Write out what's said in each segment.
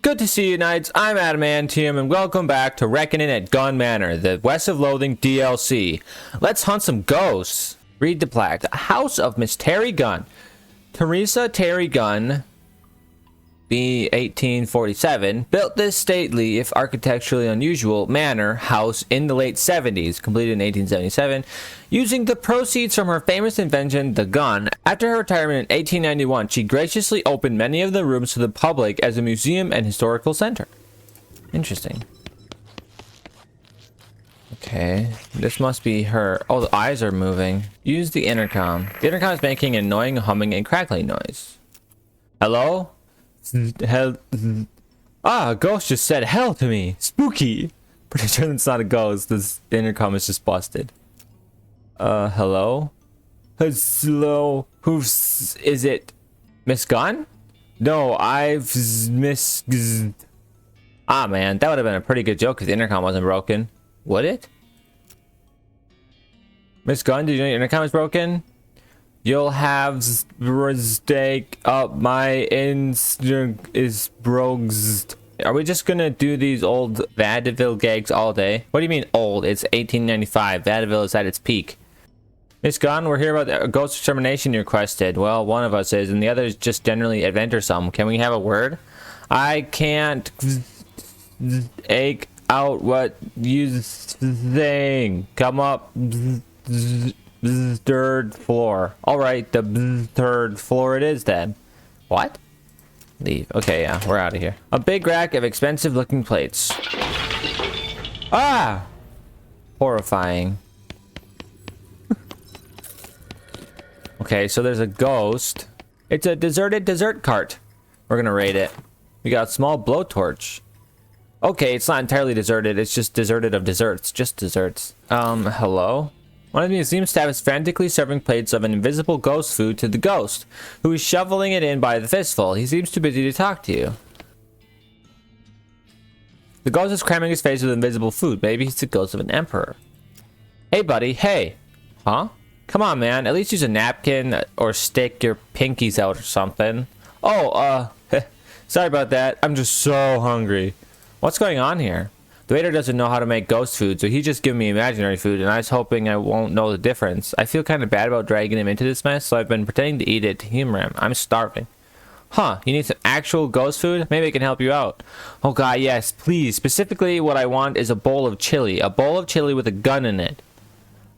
Good to see you, Knights. I'm Adamantium, and welcome back to Reckoning at Gun Manor, the West of Loathing DLC. Let's hunt some ghosts. Read the plaque. The House of Miss Terry Gunn. Teresa Terry Gunn, B. 1847, built this stately, if architecturally unusual, manor house in the late 70s, completed in 1877, using the proceeds from her famous invention, the gun. After her retirement in 1891, she graciously opened many of the rooms to the public as a museum and historical center. Interesting. Okay, this must be her. Oh, the eyes are moving. Use the intercom. The intercom is making an annoying humming and crackling noise. Hello? Hell. Ah, a ghost just said hell to me. Spooky. Pretty sure it's not a ghost. This intercom is just busted. Hello? Hello? Is it? Miss Gunn? No, I've miss. Ah, man, that would have been a pretty good joke if the intercom wasn't broken. Would it? Miss Gunn, did you know your intercom is broken? You'll have stake up my instinct is broke. Are we just gonna do these old vaudeville gags all day? What do you mean old? It's 1895. Vaudeville is at its peak. Miss Gunn, we're here about the ghost extermination you requested. Well, one of us is, and the other is just generally adventuresome. Can we have a word? I can't ache out what you saying. Come up. Third floor. All right, the third floor it is then. What? Leave. Okay, yeah, we're out of here. A big rack of expensive looking plates. Ah! Horrifying. Okay, so there's a ghost. It's a deserted dessert cart. We're gonna raid it. We got a small blowtorch. Okay, it's not entirely deserted. It's just deserted of desserts. Just desserts. Hello? One of the museum staff is frantically serving plates of an invisible ghost food to the ghost, who is shoveling it in by the fistful. He seems too busy to talk to you. The ghost is cramming his face with invisible food. Maybe he's the ghost of an emperor. Hey, buddy. Hey. Huh? Come on, man. At least use a napkin or stick your pinkies out or something. Oh, sorry about that. I'm just so hungry. What's going on here? The waiter doesn't know how to make ghost food, so he just gave me imaginary food, and I was hoping I won't know the difference. I feel kind of bad about dragging him into this mess, so I've been pretending to eat it to humor him. I'm starving. Huh, you need some actual ghost food? Maybe I can help you out. Oh god, yes, please. Specifically, what I want is a bowl of chili. A bowl of chili with a gun in it.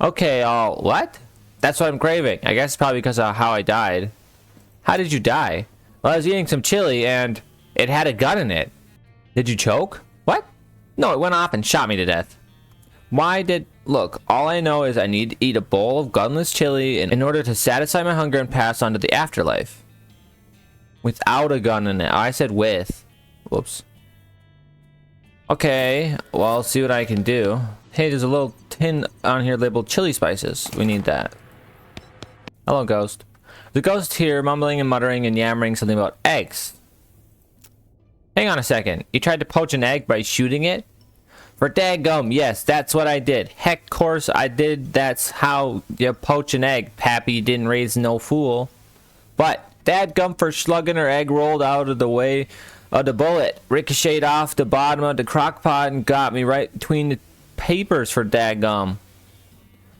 Okay, what? That's what I'm craving. I guess it's probably because of how I died. How did you die? Well, I was eating some chili, and it had a gun in it. Did you choke? What? No, it went off and shot me to death. Look, all I know is I need to eat a bowl of gunless chili in order to satisfy my hunger and pass on to the afterlife. Without a gun in it. I said with. Whoops. Okay, well, I'll see what I can do. Hey, there's a little tin on here labeled chili spices. We need that. Hello, ghost. The ghost here, mumbling and muttering and yammering something about eggs. Hang on a second. You tried to poach an egg by shooting it? For daggum, yes, that's what I did. Heck, course I did. That's how you poach an egg. Pappy didn't raise no fool. But dadgum for slugging her egg rolled out of the way of the bullet. Ricocheted off the bottom of the crock pot and got me right between the papers for daggum.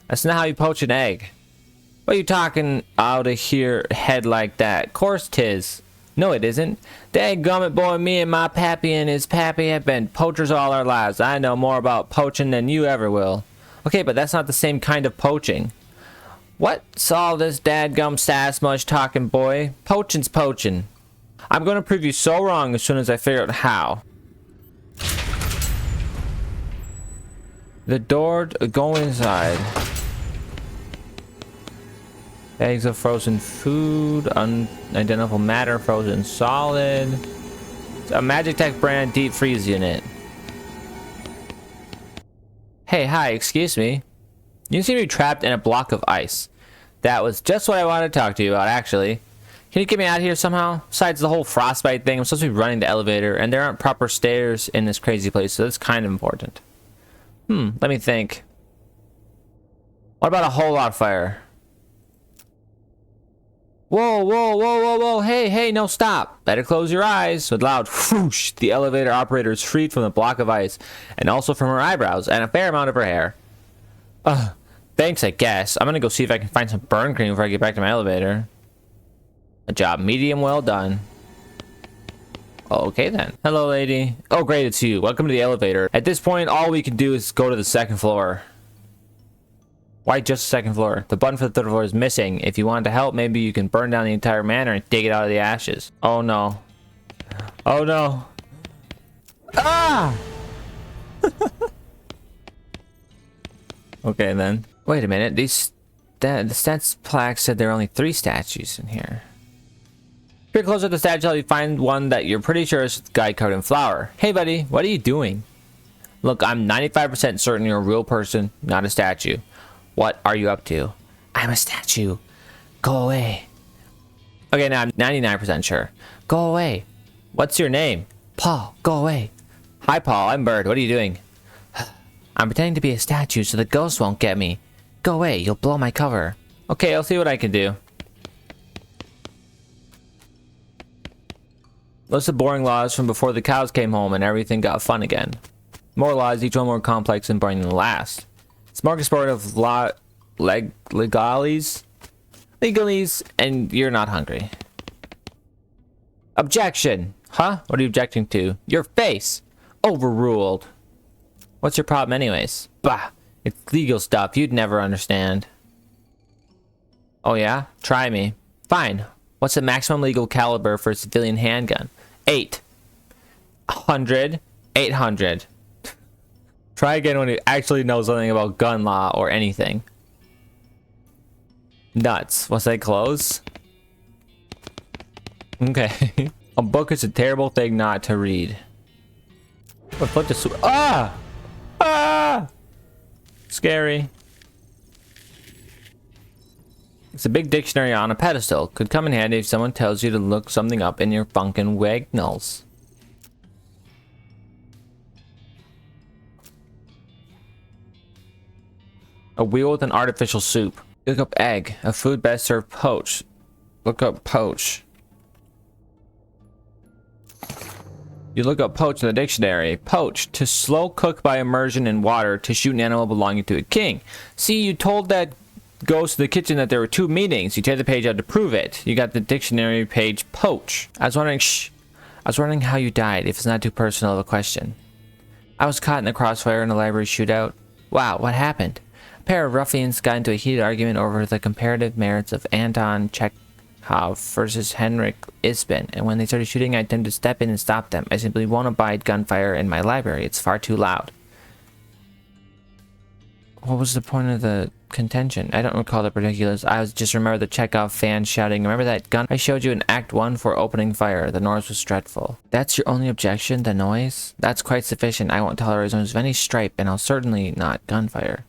That's not how you poach an egg. What are you talking out of here head like that? Course 'tis. No, it isn't. Dadgummit, boy, me and my pappy and his pappy have been poachers all our lives. I know more about poaching than you ever will. Okay, but that's not the same kind of poaching. What's all this dadgum sass much talking, boy? Poaching's poaching. I'm going to prove you so wrong as soon as I figure out how. The door to go inside. Bags of frozen food, unidentifiable matter, frozen solid. It's a Magic Tech brand deep freeze unit. Hey, hi, excuse me. You seem to be trapped in a block of ice. That was just what I wanted to talk to you about, actually. Can you get me out of here somehow? Besides the whole frostbite thing, I'm supposed to be running the elevator, and there aren't proper stairs in this crazy place, so that's kind of important. Let me think. What about a whole lot of fire? Whoa, whoa, whoa, whoa, whoa. Hey, no, stop. Better close your eyes. With loud whoosh, the elevator operator is freed from the block of ice and also from her eyebrows and a fair amount of her hair. Thanks, I guess. I'm gonna go see if I can find some burn cream before I get back to my elevator. A job medium well done. Okay then. Hello, lady. Oh, great, it's you. Welcome to the elevator. At this point, all we can do is go to the second floor. Why just the second floor? The button for the third floor is missing. If you want to help, maybe you can burn down the entire manor and dig it out of the ashes. Oh no. Oh no. Ah! Okay then. Wait a minute. The stats plaque said there are only 3 statues in here. If you're close to the statue, you find one that you're pretty sure is a guy covered in flour. Hey buddy, what are you doing? Look, I'm 95% certain you're a real person, not a statue. What are you up to? I'm a statue. Go away. Okay, now I'm 99% sure. Go away. What's your name? Paul, go away. Hi Paul, I'm Bird. What are you doing? I'm pretending to be a statue so the ghost won't get me. Go away, you'll blow my cover. Okay, I'll see what I can do. List of boring laws from before the cows came home and everything got fun again. More laws, each one more complex and boring than the last. Smorgasbord of legalese, and you're not hungry. Objection! Huh? What are you objecting to? Your face! Overruled. What's your problem anyways? Bah! It's legal stuff you'd never understand. Oh yeah? Try me. Fine. What's the maximum legal caliber for a civilian handgun? 800. 800. Try again when you actually know something about gun law or anything. Nuts. Was I close? Okay. A book is a terrible thing not to read. Flip the ah! Ah! Scary. It's a big dictionary on a pedestal. Could come in handy if someone tells you to look something up in your funkin' wagnalls. A wheel with an artificial soup. Look up egg. A food best served poached. Look up poach. You look up poach in the dictionary. Poach, to slow cook by immersion in water to shoot an animal belonging to a king. See, you told that ghost in the kitchen that there were 2 meanings. You tear the page out to prove it. You got the dictionary page poach. I was wondering how you died, if it's not too personal of a question. I was caught in the crossfire in a library shootout. Wow, what happened? A pair of ruffians got into a heated argument over the comparative merits of Anton Chekhov versus Henrik Ibsen, and when they started shooting, I attempted to step in and stop them. I simply won't abide gunfire in my library. It's far too loud. What was the point of the contention? I don't recall the particulars. I just remember the Chekhov fans shouting, "Remember that gun I showed you in Act 1 for opening fire? The noise was dreadful." That's your only objection? The noise? That's quite sufficient. I won't tolerate noise of any stripe, and I'll certainly not gunfire.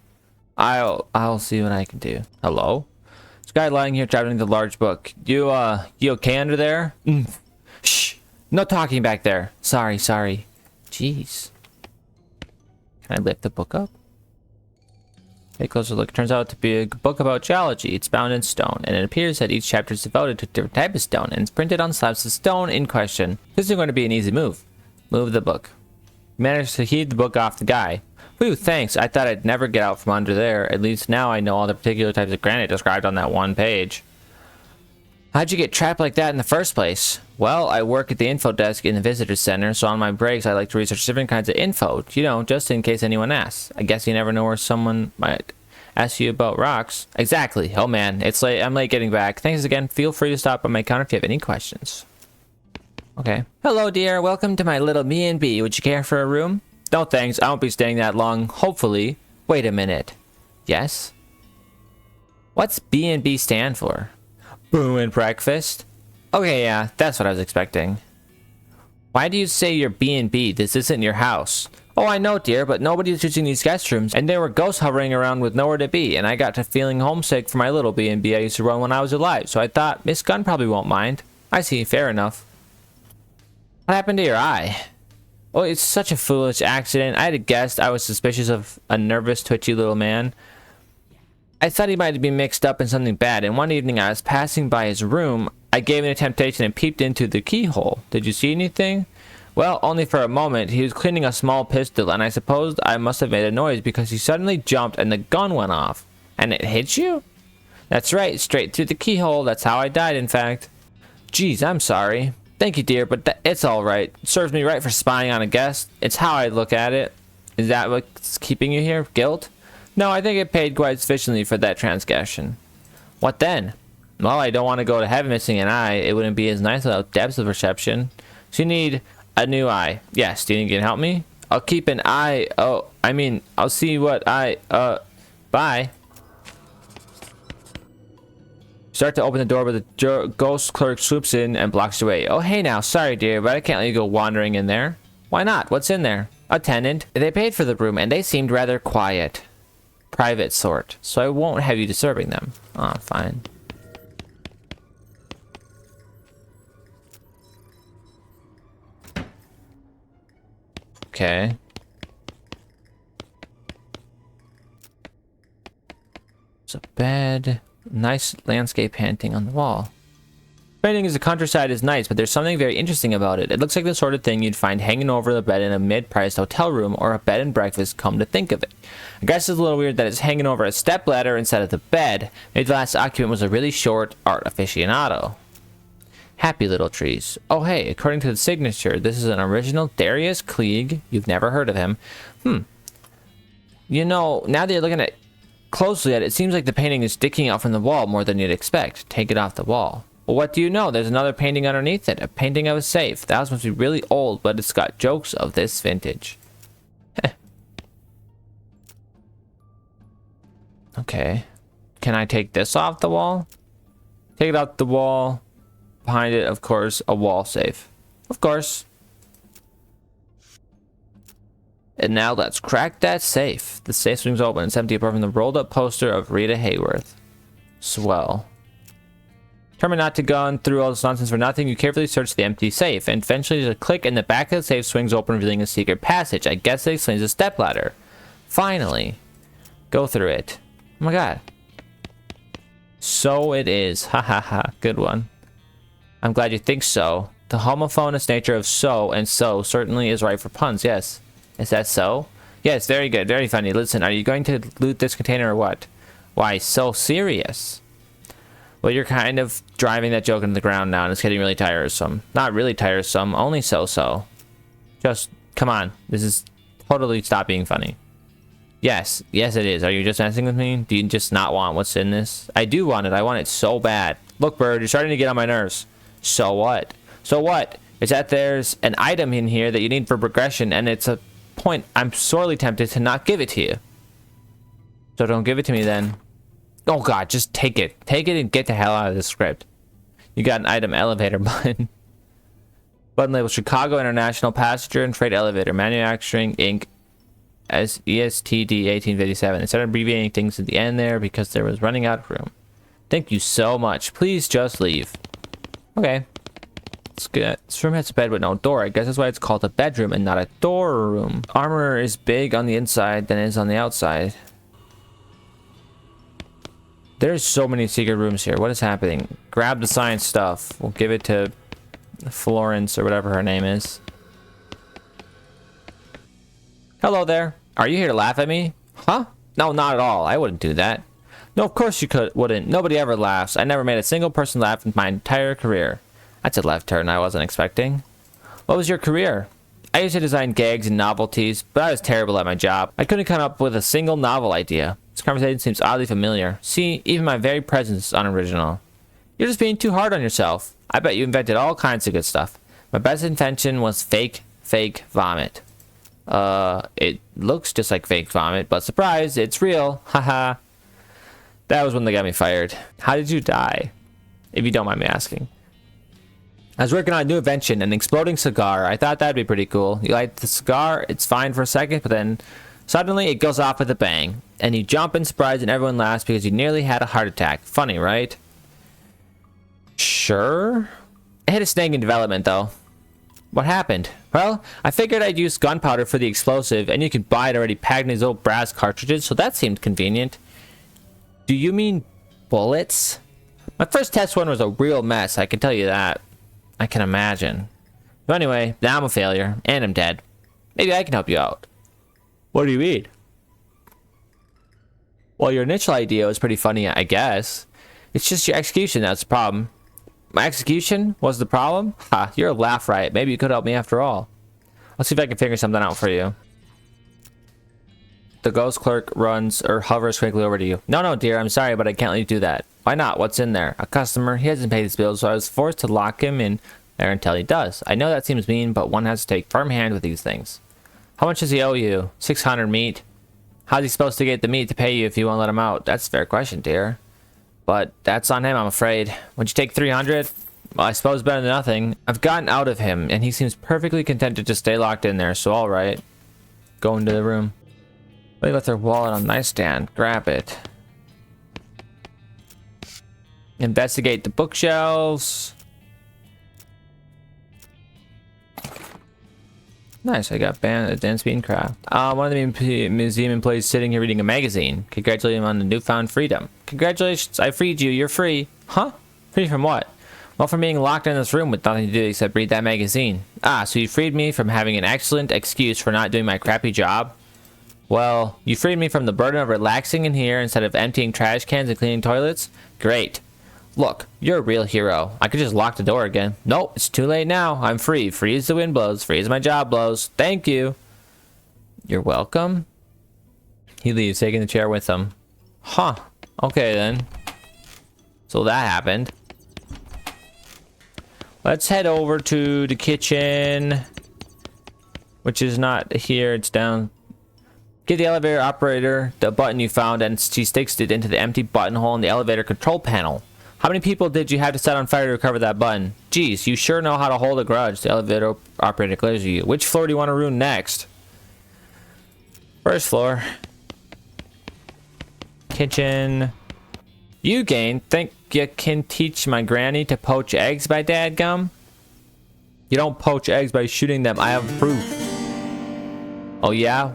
I'll see what I can do. Hello? This guy lying here traveling the large book. You okay under there? Shh! No talking back there. Sorry. Jeez. Can I lift the book up? Take a closer look. It turns out to be a book about geology. It's bound in stone, and it appears that each chapter is devoted to a different type of stone, and it's printed on slabs of stone in question. This is going to be an easy move. Move the book. Managed to heave the book off the guy. Whew, thanks. I thought I'd never get out from under there. At least now I know all the particular types of granite described on that one page. How'd you get trapped like that in the first place? Well, I work at the info desk in the visitor center, so on my breaks I like to research different kinds of info, you know, just in case anyone asks. I guess you never know where someone might ask you about rocks. Exactly. Oh man, it's late. I'm late getting back. Thanks again. Feel free to stop by my counter if you have any questions. Okay. Hello dear, welcome to my little B&B. Would you care for a room? No thanks, I won't be staying that long, hopefully. Wait a minute. Yes? What's B&B stand for? Boo and breakfast? Okay, yeah, that's what I was expecting. Why do you say you're B&B? This isn't your house. Oh, I know, dear, but nobody's using these guest rooms, and there were ghosts hovering around with nowhere to be, and I got to feeling homesick for my little B&B I used to run when I was alive, so I thought Miss Gunn probably won't mind. I see, fair enough. What happened to your eye? Oh, it's such a foolish accident. I had a guest I was suspicious of a nervous, twitchy little man. I thought he might have been mixed up in something bad, and one evening I was passing by his room. I gave in to temptation and peeped into the keyhole. Did you see anything? Well, only for a moment. He was cleaning a small pistol, and I supposed I must have made a noise because he suddenly jumped and the gun went off. And it hit you? That's right, straight through the keyhole. That's how I died, in fact. Geez, I'm sorry. Thank you, dear, but it's all right. It serves me right for spying on a guest. It's how I look at it. Is that what's keeping you here? Guilt? No, I think it paid quite sufficiently for that transgression. What then? Well, I don't want to go to heaven missing an eye. It wouldn't be as nice without depths of perception. So you need a new eye. Yes, do you think you can help me? I'll keep an eye. Oh, I mean, I'll see what bye. Start to open the door, but the ghost clerk swoops in and blocks the way. Oh, hey now. Sorry, dear, but I can't let you go wandering in there. Why not? What's in there? A tenant. They paid for the room, and they seemed rather quiet. Private sort. So I won't have you disturbing them. Oh, fine. Okay. There's a bed. Nice landscape painting on the wall. Painting as the countryside is nice, but there's something very interesting about it. It looks like the sort of thing you'd find hanging over the bed in a mid-priced hotel room or a bed and breakfast, come to think of it. I guess it's a little weird that it's hanging over a stepladder instead of the bed. Maybe the last occupant was a really short art aficionado. Happy little trees. Oh hey, according to the signature, this is an original Darius Klieg. You've never heard of him. You know, now that you're looking at closely at it, it seems like the painting is sticking out from the wall more than you'd expect. Take it off the wall. Well, what do you know? There's another painting underneath it. A painting of a safe. That house must be really old, but it's got jokes of this vintage. Okay. Can I take this off the wall? Take it off the wall. Behind it, of course, a wall safe. Of course. And now let's crack that safe. The safe swings open. It's empty apart from the rolled up poster of Rita Hayworth. Swell. Determined not to go through all this nonsense for nothing, you carefully search the empty safe, and eventually there's a click and the back of the safe swings open, revealing a secret passage. I guess it explains the stepladder. Finally. Go through it. Oh my god. So it is. Ha ha ha. Good one. I'm glad you think so. The homophonous nature of so and so certainly is right for puns, yes. Is that so? Yes, very good. Very funny. Listen, are you going to loot this container or what? Why so serious? Well, you're kind of driving that joke into the ground now, and it's getting really tiresome. Not really tiresome, only so-so. Just, come on. This is totally stop being funny. Yes, yes it is. Are you just messing with me? Do you just not want what's in this? I do want it. I want it so bad. Look, Bird, you're starting to get on my nerves. So what? So what? It's that there's an item in here that you need for progression, and it's a point I'm sorely tempted to not give it to you. So don't give it to me then. Oh god, just take it. Take it and get the hell out of this script. You got an item elevator button. Button labeled Chicago International Passenger and Freight Elevator Manufacturing Inc. as ESTD 1857. They started abbreviating things at the end there because there was running out of room. Thank you so much. Please just leave. Okay. It's good. This room has a bed with no door. I guess that's why it's called a bedroom and not a door room. Armor is big on the inside than it is on the outside. There's so many secret rooms here. What is happening? Grab the science stuff. We'll give it to Florence or whatever her name is. Hello there. Are you here to laugh at me? Huh? No, not at all. I wouldn't do that. No, of course you wouldn't. Nobody ever laughs. I never made a single person laugh in my entire career. That's a left turn I wasn't expecting. What was your career? I used to design gags and novelties, but I was terrible at my job. I couldn't come up with a single novel idea. This conversation seems oddly familiar. See, even my very presence is unoriginal. You're just being too hard on yourself. I bet you invented all kinds of good stuff. My best invention was fake vomit. It looks just like fake vomit, but surprise, it's real. Haha. That was when they got me fired. How did you die? If you don't mind me asking. I was working on a new invention, an exploding cigar. I thought that'd be pretty cool. You light the cigar, it's fine for a second, but then suddenly it goes off with a bang. And you jump in surprise and everyone laughs because you nearly had a heart attack. Funny, right? Sure. I hit a snag in development, though. What happened? Well, I figured I'd use gunpowder for the explosive, and you could buy it already packed in these old brass cartridges, so that seemed convenient. Do you mean bullets? My first test one was a real mess, I can tell you that. I can imagine. But anyway, now I'm a failure, and I'm dead. Maybe I can help you out. What do you mean? Well, your initial idea was pretty funny, I guess. It's just your execution that's the problem. My execution was the problem? Ha, you're a laugh riot. Maybe you could help me after all. Let's see if I can figure something out for you. The ghost clerk runs or hovers quickly over to you. No, dear, I'm sorry, but I can't let you do that. Why not? What's in there? A customer. He hasn't paid his bills, so I was forced to lock him in there until he does. I know that seems mean, but one has to take firm hand with these things. How much does he owe you? 600 meat. How's he supposed to get the meat to pay you if you won't let him out? That's a fair question, dear. But that's on him, I'm afraid. Would you take 300? Well, I suppose better than nothing. I've gotten out of him, and he seems perfectly content to just stay locked in there, so alright. Go into the room. They left their wallet on the nightstand. Grab it. Investigate the bookshelves. Nice, I got dance bean craft. One of the museum employees sitting here reading a magazine. Congratulate him on the newfound freedom. Congratulations, I freed you. You're free. Huh? Free from what? Well, from being locked in this room with nothing to do except read that magazine. Ah, so you freed me from having an excellent excuse for not doing my crappy job? Well, you freed me from the burden of relaxing in here instead of emptying trash cans and cleaning toilets? Great. Look, you're a real hero. I could just lock the door again. Nope, it's too late now. I'm free. Free as the wind blows. Free as my job blows. Thank you. You're welcome. He leaves, taking the chair with him. Huh. Okay, then. So that happened. Let's head over to the kitchen. Which is not here. It's down. Give the elevator operator the button you found, and she sticks it into the empty buttonhole in the elevator control panel. How many people did you have to set on fire to recover that button? Geez, you sure know how to hold a grudge. The elevator operator glares at you. Which floor do you want to ruin next? First floor. Kitchen. You think you can teach my granny to poach eggs by dadgum? You don't poach eggs by shooting them. I have proof. Oh yeah?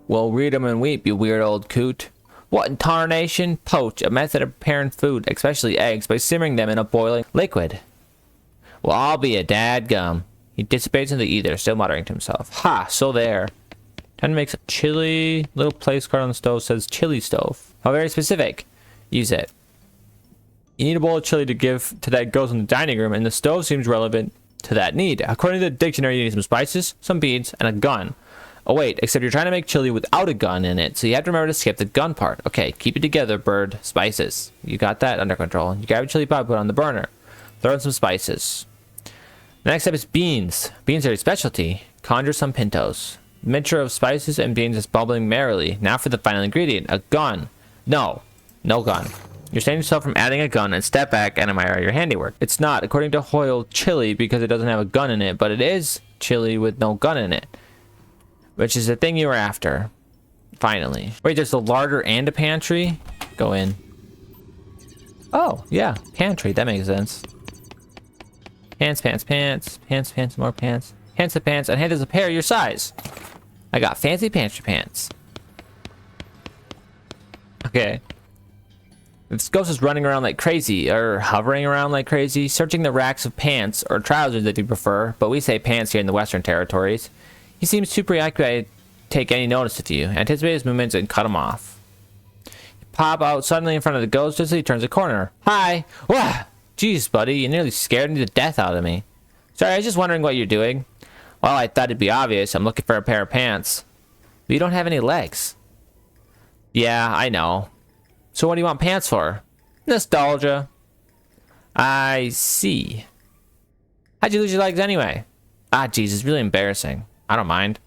Well, read them and weep, you weird old coot. What in tarnation? Poach, a method of preparing food, especially eggs, by simmering them in a boiling liquid. Well, I'll be a dadgum. He dissipates into the ether, still muttering to himself. Ha, so there. Time to make some chili. Little place card on the stove says chili stove. How very specific. Use it. You need a bowl of chili to give to that ghost in the dining room, and the stove seems relevant to that need. According to the dictionary, you need some spices, some beads, and a gun. Oh wait, except you're trying to make chili without a gun in it, so you have to remember to skip the gun part. Okay, keep it together, bird. Spices. You got that under control. You grab a chili pot, put it on the burner. Throw in some spices. The next step is beans. Beans are a specialty. Conjure some pintos. The mixture of spices and beans is bubbling merrily. Now for the final ingredient, a gun. No gun. You're saving yourself from adding a gun and step back and admire your handiwork. It's not, according to Hoyle, chili because it doesn't have a gun in it, but it is chili with no gun in it. Which is the thing you were after. Finally. Wait, there's a larder and a pantry? Go in. Oh, yeah. Pantry. That makes sense. Pants, pants, pants. Pants, pants, more pants. Pants to pants. And hey, there's a pair your size. I got fancy pantry pants. Okay. This ghost is running around like crazy, or hovering around like crazy, searching the racks of pants, or trousers if you prefer, but we say pants here in the Western Territories. He seems too preoccupied to take any notice of you. Anticipate his movements and cut him off. You pop out suddenly in front of the ghost just as he turns a corner. Hi! Wah! Jeez, buddy, you nearly scared me to death out of me. Sorry, I was just wondering what you're doing. Well, I thought it'd be obvious. I'm looking for a pair of pants. But you don't have any legs. Yeah, I know. So what do you want pants for? Nostalgia. I see. How'd you lose your legs anyway? Ah, jeez, it's really embarrassing. I don't mind.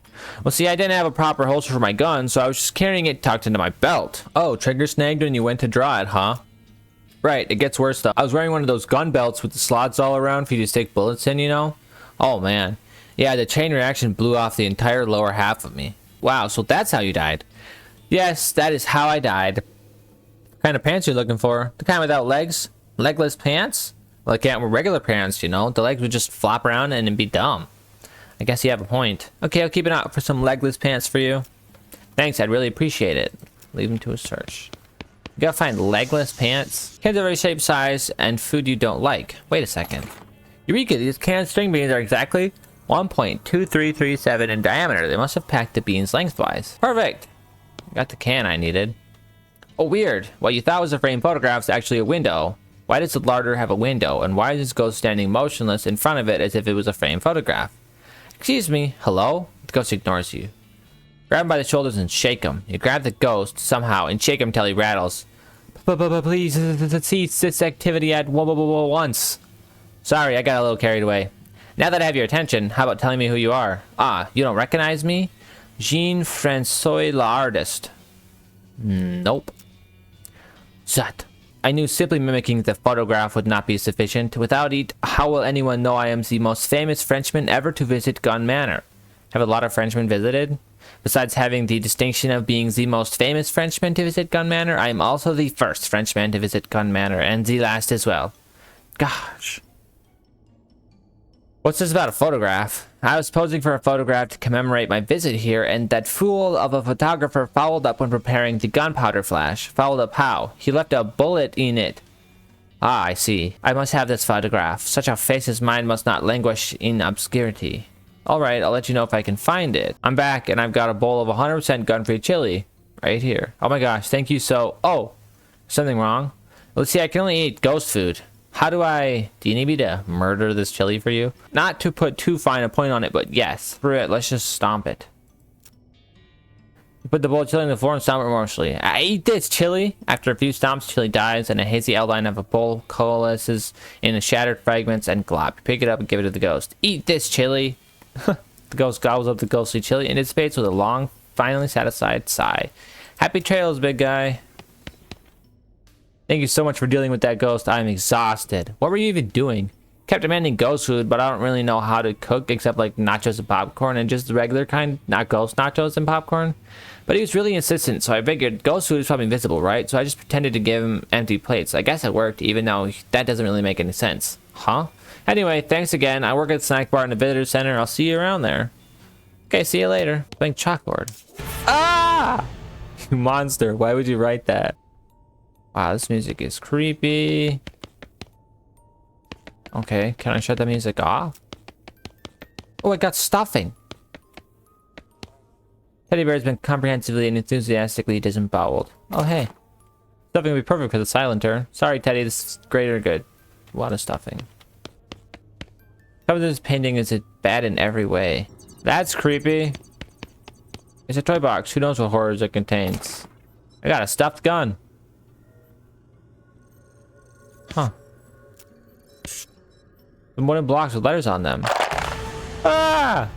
Well, see, I didn't have a proper holster for my gun, so I was just carrying it tucked into my belt. Oh, trigger snagged when you went to draw it, huh? Right, it gets worse though. I was wearing one of those gun belts with the slots all around for you to stick bullets in, you know? Oh, man. Yeah, the chain reaction blew off the entire lower half of me. Wow, so that's how you died. Yes, that is how I died. What kind of pants are you looking for? The kind without legs? Legless pants? Well, I can't wear regular pants, you know? The legs would just flop around and it'd be dumb. I guess you have a point. Okay, I'll keep an eye out for some legless pants for you. Thanks, I'd really appreciate it. Leave him to a search. You gotta find legless pants. Cans of every shape, size, and food you don't like. Wait a second. Eureka, these canned string beans are exactly 1.2337 in diameter. They must have packed the beans lengthwise. Perfect. Got the can I needed. Oh, weird. What you thought was a framed photograph is actually a window. Why does the larder have a window? And why is this ghost standing motionless in front of it as if it was a framed photograph? Excuse me. Hello? The ghost ignores you. Grab him by the shoulders and shake him. You grab the ghost somehow and shake him till he rattles. Please cease this activity at once. Sorry, I got a little carried away. Now that I have your attention, how about telling me who you are? Ah, you don't recognize me? Jean-Francois l'artist. Nope. Zut. I knew simply mimicking the photograph would not be sufficient. Without it, how will anyone know I am the most famous Frenchman ever to visit Gun Manor? Have a lot of Frenchmen visited? Besides having the distinction of being the most famous Frenchman to visit Gun Manor, I am also the first Frenchman to visit Gun Manor, and the last as well. Gosh. What's this about a photograph? I was posing for a photograph to commemorate my visit here, and that fool of a photographer fouled up when preparing the gunpowder flash. Fouled up how? He left a bullet in it. Ah, I see. I must have this photograph. Such a face as mine must not languish in obscurity. Alright, I'll let you know if I can find it. I'm back, and I've got a bowl of 100% gun-free chili. Right here. Oh my gosh, thank you so... Oh! Something wrong? Let's see, I can only eat ghost food. How do I... Do you need me to murder this chili for you? Not to put too fine a point on it, but yes. Screw it, let's just stomp it. Put the bowl of chili on the floor and stomp it remorselessly. I eat this chili! After a few stomps, chili dies, and a hazy outline of a bowl coalesces in shattered fragments and glop. Pick it up and give it to the ghost. Eat this chili! The ghost gobbles up the ghostly chili and dissipates with a long, finally satisfied sigh. Happy trails, big guy. Thank you so much for dealing with that ghost. I'm exhausted. What were you even doing? Kept demanding ghost food, but I don't really know how to cook except like nachos and popcorn and just the regular kind, not ghost nachos and popcorn. But he was really insistent, so I figured ghost food is probably invisible, right? So I just pretended to give him empty plates. I guess it worked, even though that doesn't really make any sense. Huh? Anyway, thanks again. I work at the snack bar in the visitor center. I'll see you around there. Okay, see you later. Playing chalkboard. Ah! You monster. Why would you write that? Wow, this music is creepy. Okay, can I shut the music off? Oh, I got stuffing. Teddy bear has been comprehensively and enthusiastically disemboweled. Oh, hey. Stuffing would be perfect for the silenter. Sorry, Teddy, this is greater good. A lot of stuffing. Cover this painting is bad in every way. That's creepy. It's a toy box. Who knows what horrors it contains? I got a stuffed gun. Huh. Some wooden blocks with letters on them. Ah!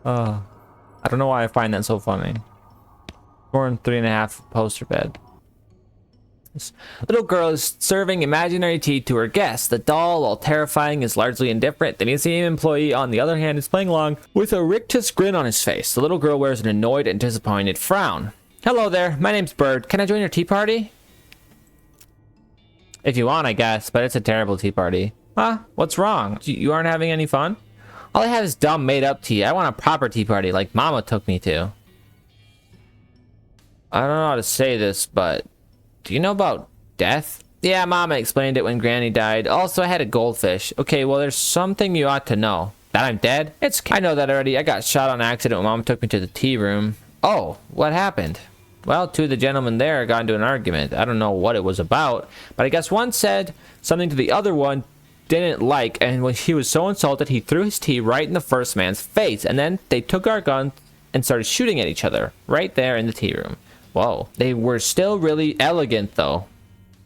Oh, I don't know why I find that so funny. 4.5 poster bed. This little girl is serving imaginary tea to her guests. The doll, while terrifying, is largely indifferent. The museum employee, on the other hand, is playing along with a rictus grin on his face. The little girl wears an annoyed and disappointed frown. Hello there, my name's Bird. Can I join your tea party? If you want, I guess, but it's a terrible tea party. Huh? What's wrong? You aren't having any fun? All I have is dumb made-up tea. I want a proper tea party like Mama took me to. I don't know how to say this, but... Do you know about death? Yeah, Mama explained it when Granny died. Also, I had a goldfish. Okay, well, there's something you ought to know. That I'm dead? I know that already. I got shot on accident when Mom took me to the tea room. Oh, what happened? Well, two of the gentlemen there got into an argument. I don't know what it was about, but I guess one said something to the other one didn't like, and when he was so insulted, he threw his tea right in the first man's face, and then they took our guns and started shooting at each other right there in the tea room. Whoa. They were still really elegant, though.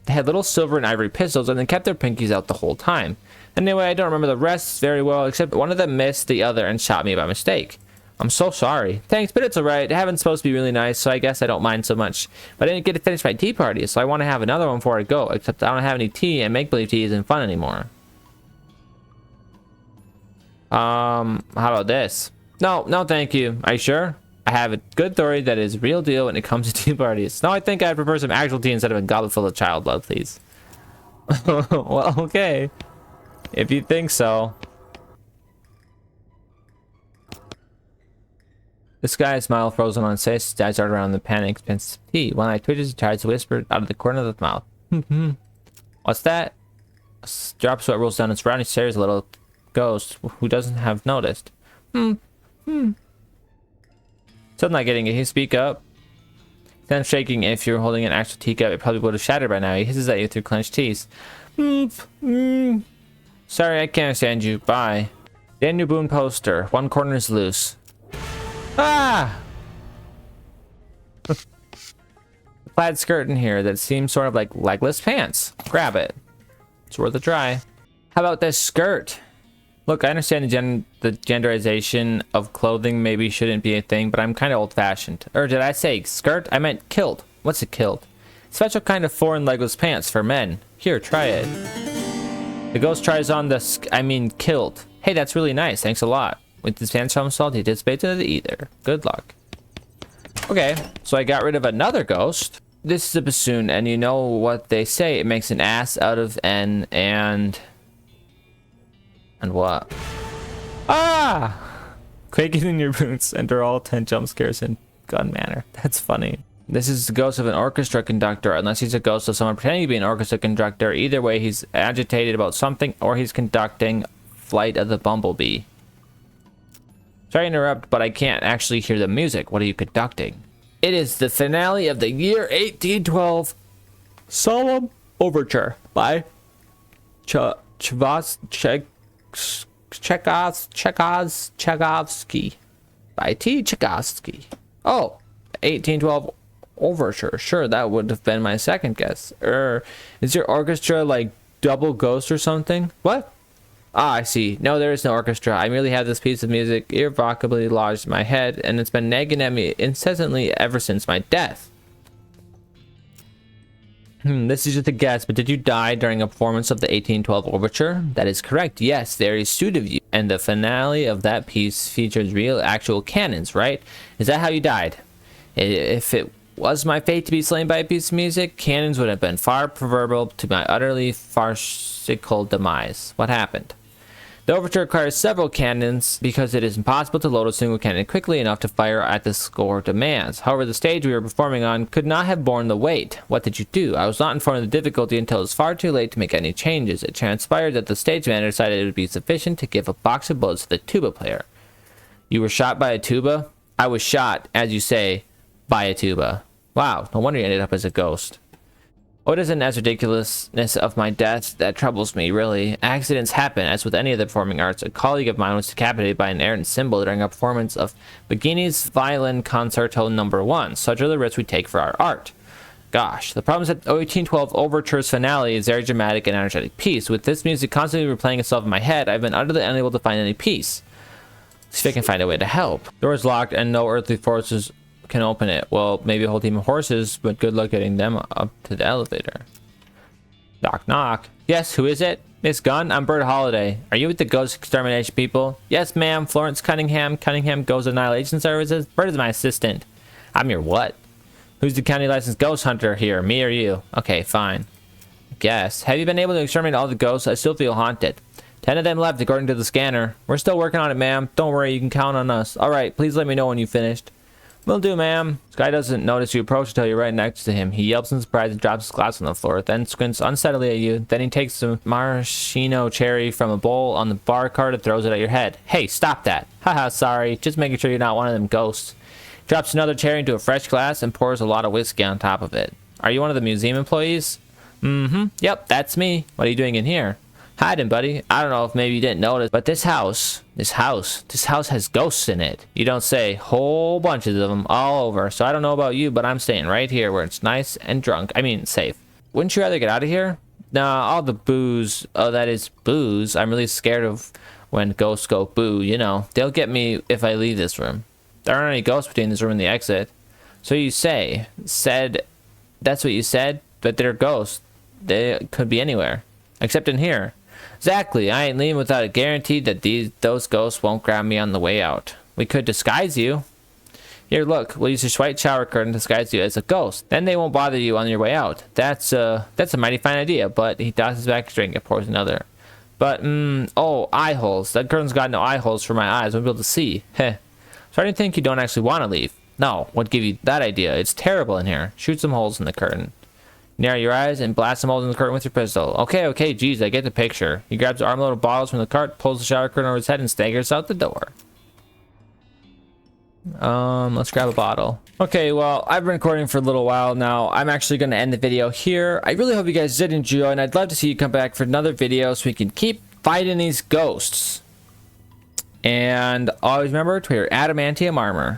They had little silver and ivory pistols, and they kept their pinkies out the whole time. Anyway, I don't remember the rest very well, except one of them missed the other and shot me by mistake. I'm so sorry. Thanks, but it's alright. Heaven's supposed to be really nice, so I guess I don't mind so much. But I didn't get to finish my tea party, so I want to have another one before I go, except I don't have any tea, and make-believe tea isn't fun anymore. How about this? No, thank you. Are you sure? I have a good theory that is real deal when it comes to tea parties. No, I think I'd prefer some actual tea instead of a goblet full of child love, please. Well, okay. If you think so. This guy's smile frozen on his face. His eyes dart around the panic expensive tea. One eye twitches, he tries to whisper out of the corner of his mouth. What's that? A drop of sweat rolls down his brow and he stares a little ghost who doesn't have noticed. Still not getting it. He speak up. Then shaking. If you're holding an actual teacup, it probably would have shattered by now. He hisses at you through clenched teeth. Sorry, I can't understand you. Bye. Daniel Boone poster. One corner is loose. Ah! Plaid skirt in here that seems sort of like legless pants. Grab it. It's worth a try. How about this skirt? Look, I understand the genderization of clothing maybe shouldn't be a thing, but I'm kind of old-fashioned. Or did I say skirt? I meant kilt. What's a kilt? Special kind of foreign legless pants for men. Here, try it. The ghost tries on the kilt. Hey, that's really nice. Thanks a lot. With this pants from salt, he anticipates it either. Good luck. Okay, so I got rid of another ghost. This is a bassoon, and you know what they say. It makes an ass out of N and what? Ah! Quaking in your boots. Enter all 10 jump scares in gun manner. That's funny. This is the ghost of an orchestra conductor, unless he's a ghost of someone pretending to be an orchestra conductor. Either way, he's agitated about something, or he's conducting Flight of the Bumblebee. Sorry to interrupt, but I can't actually hear the music. What are you conducting? It is the finale of the year 1812 Solemn Overture by Tchaikovsky. By T. Tchaikovsky. Oh, 1812 Overture. Sure, that would have been my second guess. Is your orchestra like double ghost or something? What? Ah, I see. No, there is no orchestra. I merely have this piece of music irrevocably lodged in my head, and it's been nagging at me incessantly ever since my death. This is just a guess, but did you die during a performance of the 1812 Overture? That is correct. Yes, very astute of you. And the finale of that piece features real, actual cannons, right? Is that how you died? If it was my fate to be slain by a piece of music, cannons would have been far preferable to my utterly farcical demise. What happened? The overture requires several cannons because it is impossible to load a single cannon quickly enough to fire at the score demands. However, the stage we were performing on could not have borne the weight. What did you do? I was not informed of the difficulty until it was far too late to make any changes. It transpired that the stage manager decided it would be sufficient to give a box of bullets to the tuba player. You were shot by a tuba? I was shot, as you say, by a tuba. Wow, no wonder you ended up as a ghost. Oh, it isn't as ridiculousness of my death that troubles me, really. Accidents happen, as with any of the performing arts. A colleague of mine was decapitated by an errant symbol during a performance of Paganini's Violin Concerto No. 1. Such are the risks we take for our art. Gosh, the problem is that 1812 Overture's finale is a very dramatic and energetic piece. With this music constantly replaying itself in my head, I've been utterly unable to find any peace. See if I can find a way to help. Door is locked and no earthly forces can open it. Well, maybe a whole team of horses, but good luck getting them up to the elevator. Knock, knock. Yes, who is it? Miss Gunn, I'm Bert Holiday. Are you with the ghost extermination people? Yes, ma'am. Florence Cunningham. Cunningham Ghost Annihilation Services. Bert is my assistant. I'm your what? Who's the county licensed ghost hunter here? Me or you? Okay, fine. Guess. Have you been able to exterminate all the ghosts? I still feel haunted. 10 of them left according to the scanner. We're still working on it, ma'am. Don't worry, you can count on us. Alright, please let me know when you finished. Will do, ma'am. This guy doesn't notice you approach until you're right next to him. He yelps in surprise and drops his glass on the floor, then squints unsteadily at you. Then he takes some maraschino cherry from a bowl on the bar cart and throws it at your head. Hey, stop that. Haha, sorry. Just making sure you're not one of them ghosts. Drops another cherry into a fresh glass and pours a lot of whiskey on top of it. Are you one of the museum employees? Mm-hmm. Yep, that's me. What are you doing in here? Hiding, buddy. I don't know if maybe you didn't notice, but this house has ghosts in it. You don't say. Whole bunches of them all over. So I don't know about you, but I'm staying right here where it's nice and drunk. I mean, safe. Wouldn't you rather get out of here? Nah, all the booze. Oh, that is booze. I'm really scared of when ghosts go boo, you know. They'll get me if I leave this room. There aren't any ghosts between this room and the exit. So you say. Said. That's what you said? But they're ghosts. They could be anywhere. Except in here. Exactly. I ain't leaving without a guarantee that those ghosts won't grab me on the way out. We could disguise you. Here, look. We'll use this white shower curtain to disguise you as a ghost. Then they won't bother you on your way out. That's a mighty fine idea. But he tosses back his drink and pours another. But, oh, eye holes. That curtain's got no eye holes for my eyes. I won't be able to see. Heh. Starting to think you don't actually want to leave. No, what gave you that idea? It's terrible in here. Shoot some holes in the curtain. Narrow your eyes and blast some holes in the curtain with your pistol. Okay, geez, I get the picture. He grabs an armload of bottles from the cart, pulls the shower curtain over his head, and staggers out the door. Let's grab a bottle. Okay, well, I've been recording for a little while now. I'm actually going to end the video here. I really hope you guys did enjoy, and I'd love to see you come back for another video so we can keep fighting these ghosts. And always remember to wear adamantium armor.